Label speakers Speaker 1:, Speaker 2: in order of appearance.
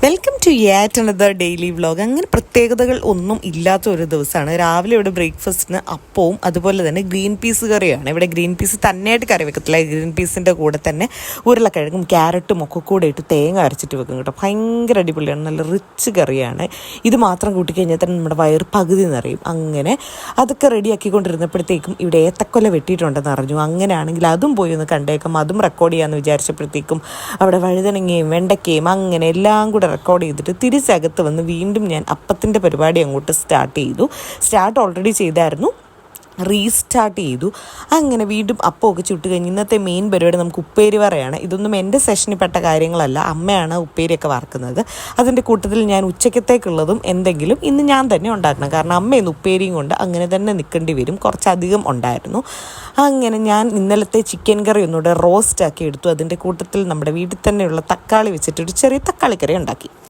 Speaker 1: Welcome to yet another daily vlog. അങ്ങനെ പ്രത്യേകതകൾ ഒന്നും ഇല്ലാത്ത ഒരു ദിവസമാണ്. രാവിലെ ഇവിടെ ബ്രേക്ക്ഫാസ്റ്റിന് അപ്പവും അതുപോലെ തന്നെ ഗ്രീൻ പീസ് കറിയാണ്. ഇവിടെ ഗ്രീൻ പീസ് തന്നെയായിട്ട് കറി വെക്കത്തില്ല, ഗ്രീൻ പീസിൻ്റെ കൂടെ തന്നെ ഉരുളക്കിഴങ്ങും ക്യാരറ്റും ഒക്കെ കൂടെ ഇട്ട് തേങ്ങ അരച്ചിട്ട് വെക്കും കേട്ടോ. ഭയങ്കര അടിപൊളിയാണ്, നല്ല റിച്ച് കറിയാണ്. ഇത് മാത്രം കൂട്ടിക്കഴിഞ്ഞാൽ തന്നെ നമ്മുടെ വയറ് പകുതി നിറയും. അങ്ങനെ അതൊക്കെ റെഡിയാക്കിക്കൊണ്ടിരുന്നപ്പോഴത്തേക്കും ഇവിടെ ഏത്തക്കൊല വെട്ടിയിട്ടുണ്ടെന്ന് അറിഞ്ഞു. അങ്ങനെയാണെങ്കിൽ അതും പോയി ഒന്ന് കണ്ടേക്കാം, അതും റെക്കോർഡ് ചെയ്യാമെന്ന് വിചാരിച്ചപ്പോഴത്തേക്കും അവിടെ വഴുതനങ്ങയും വെണ്ടയ്ക്കയും അങ്ങനെ എല്ലാം കൂടെ റെക്കോർഡ് ചെയ്തിട്ട് തിരിച്ചകത്ത് വന്ന് വീണ്ടും ഞാൻ അപ്പത്തിൻ്റെ പരിപാടി അങ്ങോട്ട് സ്റ്റാർട്ട് ഓൾറെഡി ചെയ്തായിരുന്നു, റീസ്റ്റാർട്ട് ചെയ്തു. അങ്ങനെ വീണ്ടും അപ്പമൊക്കെ ചുട്ട് കഴിഞ്ഞ് ഇന്നത്തെ മെയിൻ പരിപാടി നമുക്ക് ഉപ്പേരി വറയാണ്. ഇതൊന്നും എൻ്റെ സെഷനിൽ പെട്ട കാര്യങ്ങളല്ല, അമ്മയാണ് ഉപ്പേരിയൊക്കെ വറക്കുന്നത്. അതിൻ്റെ കൂട്ടത്തിൽ ഞാൻ ഉച്ചക്കത്തേക്കുള്ളതും എന്തെങ്കിലും ഇന്ന് ഞാൻ തന്നെ ഉണ്ടാക്കണം, കാരണം അമ്മയൊന്ന് ഉപ്പേരിയും കൊണ്ട് അങ്ങനെ തന്നെ നിൽക്കേണ്ടി വരും, കുറച്ചധികം ഉണ്ടായിരുന്നു. അങ്ങനെ ഞാൻ ഇന്നലത്തെ ചിക്കൻ കറി ഒന്നുകൂടെ റോസ്റ്റാക്കി എടുത്തു. അതിൻ്റെ കൂട്ടത്തിൽ നമ്മുടെ വീട്ടിൽ തന്നെയുള്ള തക്കാളി വെച്ചിട്ടൊരു ചെറിയ തക്കാളിക്കറി ഉണ്ടാക്കി.